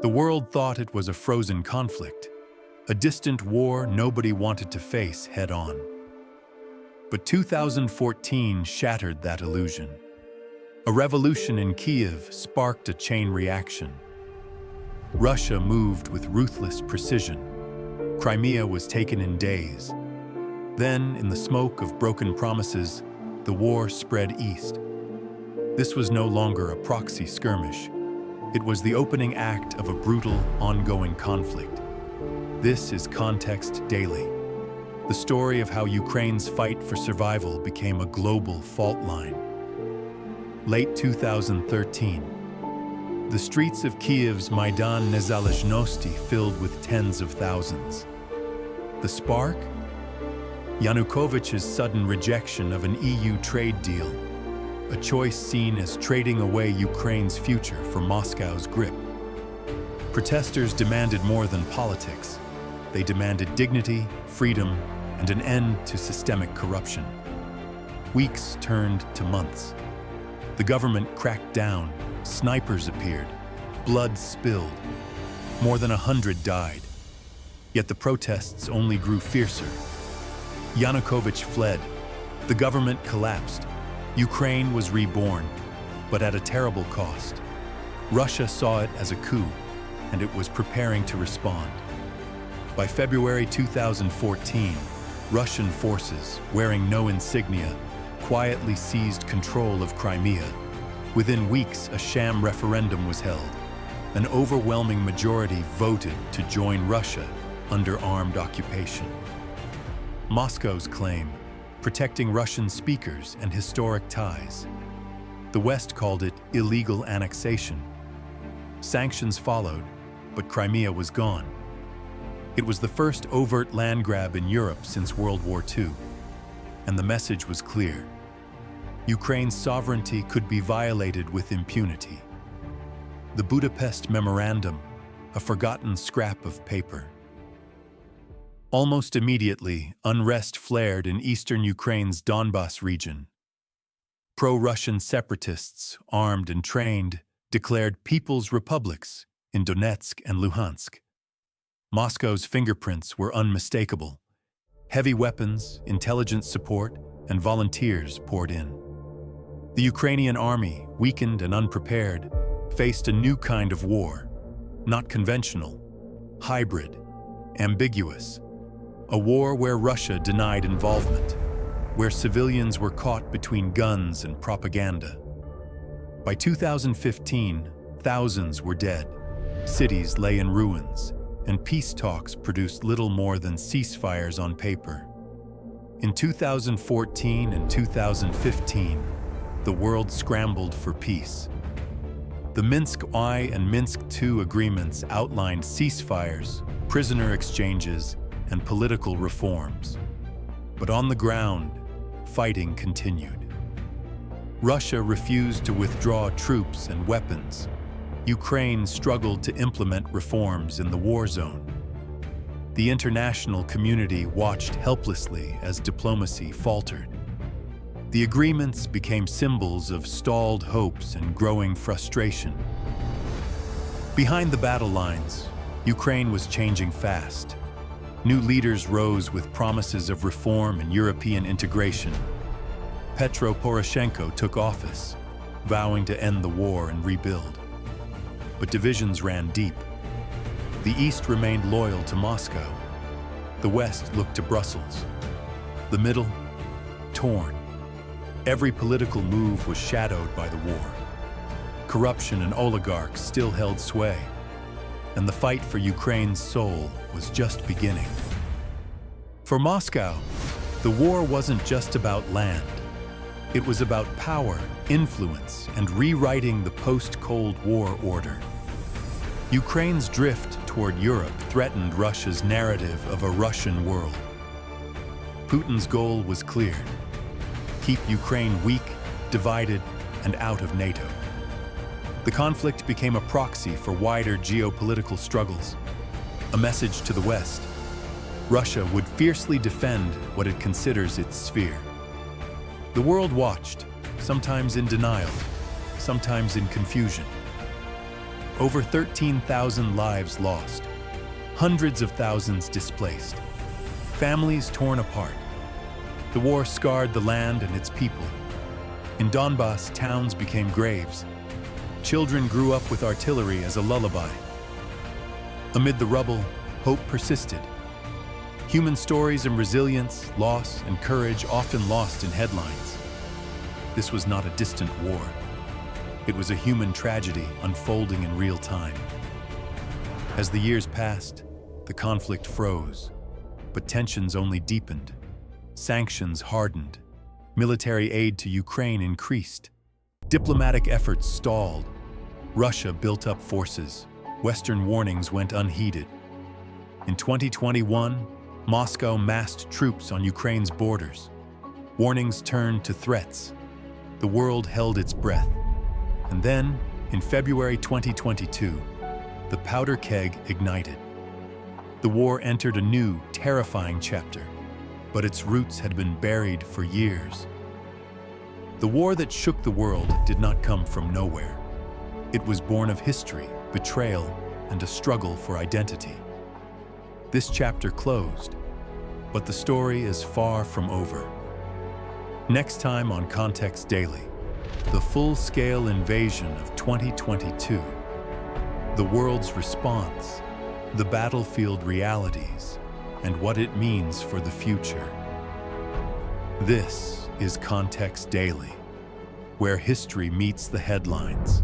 The world thought it was a frozen conflict, a distant war nobody wanted to face head-on. But 2014 shattered that illusion. A revolution in Kyiv sparked a chain reaction. Russia moved with ruthless precision. Crimea was taken in days. Then, in the smoke of broken promises, the war spread east. This was no longer a proxy skirmish. It was the opening act of a brutal, ongoing conflict. This is Context Daily, the story of how Ukraine's fight for survival became a global fault line. Late 2013, the streets of Kyiv's Maidan Nezalezhnosti filled with tens of thousands. The spark? Yanukovych's sudden rejection of an EU trade deal, a choice seen as trading away Ukraine's future for Moscow's grip. Protesters demanded more than politics. They demanded dignity, freedom, and an end to systemic corruption. Weeks turned to months. The government cracked down, snipers appeared, blood spilled. More than 100 died. Yet the protests only grew fiercer. Yanukovych fled. The government collapsed. Ukraine was reborn, but at a terrible cost. Russia saw it as a coup, and it was preparing to respond. By February 2014, Russian forces, wearing no insignia, quietly seized control of Crimea. Within weeks, a sham referendum was held. An overwhelming majority voted to join Russia under armed occupation. Moscow's claim: protecting Russian speakers and historic ties. The West called it illegal annexation. Sanctions followed, but Crimea was gone. It was the first overt land grab in Europe since World War II, and the message was clear. Ukraine's sovereignty could be violated with impunity. The Budapest Memorandum, a forgotten scrap of paper. Almost immediately, unrest flared in eastern Ukraine's Donbas region. Pro-Russian separatists, armed and trained, declared people's republics in Donetsk and Luhansk. Moscow's fingerprints were unmistakable. Heavy weapons, intelligence support, and volunteers poured in. The Ukrainian army, weakened and unprepared, faced a new kind of war, not conventional, hybrid, ambiguous. A war where Russia denied involvement, where civilians were caught between guns and propaganda. By 2015, thousands were dead, cities lay in ruins, and peace talks produced little more than ceasefires on paper. In 2014 and 2015, the world scrambled for peace. The Minsk I and Minsk II agreements outlined ceasefires, prisoner exchanges, and political reforms. But on the ground, fighting continued. Russia refused to withdraw troops and weapons. Ukraine struggled to implement reforms in the war zone. The international community watched helplessly as diplomacy faltered. The agreements became symbols of stalled hopes and growing frustration. Behind the battle lines, Ukraine was changing fast. New leaders rose with promises of reform and European integration. Petro Poroshenko took office, vowing to end the war and rebuild. But divisions ran deep. The East remained loyal to Moscow. The West looked to Brussels. The middle, torn. Every political move was shadowed by the war. Corruption and oligarchs still held sway, and the fight for Ukraine's soul was just beginning. For Moscow, the war wasn't just about land. It was about power, influence, and rewriting the post-Cold War order. Ukraine's drift toward Europe threatened Russia's narrative of a Russian world. Putin's goal was clear: keep Ukraine weak, divided, and out of NATO. The conflict became a proxy for wider geopolitical struggles, a message to the West. Russia would fiercely defend what it considers its sphere. The world watched, sometimes in denial, sometimes in confusion. Over 13,000 lives lost, hundreds of thousands displaced, families torn apart. The war scarred the land and its people. In Donbas, towns became graves. Children grew up with artillery as a lullaby. Amid the rubble, hope persisted. Human stories and resilience, loss, and courage often lost in headlines. This was not a distant war. It was a human tragedy unfolding in real time. As the years passed, the conflict froze, but tensions only deepened. Sanctions hardened. Military aid to Ukraine increased. Diplomatic efforts stalled. Russia built up forces. Western warnings went unheeded. In 2021, Moscow massed troops on Ukraine's borders. Warnings turned to threats. The world held its breath. And then, in February 2022, the powder keg ignited. The war entered a new, terrifying chapter, but its roots had been buried for years. The war that shook the world did not come from nowhere. It was born of history, betrayal, and a struggle for identity. This chapter closed, but the story is far from over. Next time on Context Daily, the full-scale invasion of 2022, the world's response, the battlefield realities, and what it means for the future. This is Context Daily, where history meets the headlines.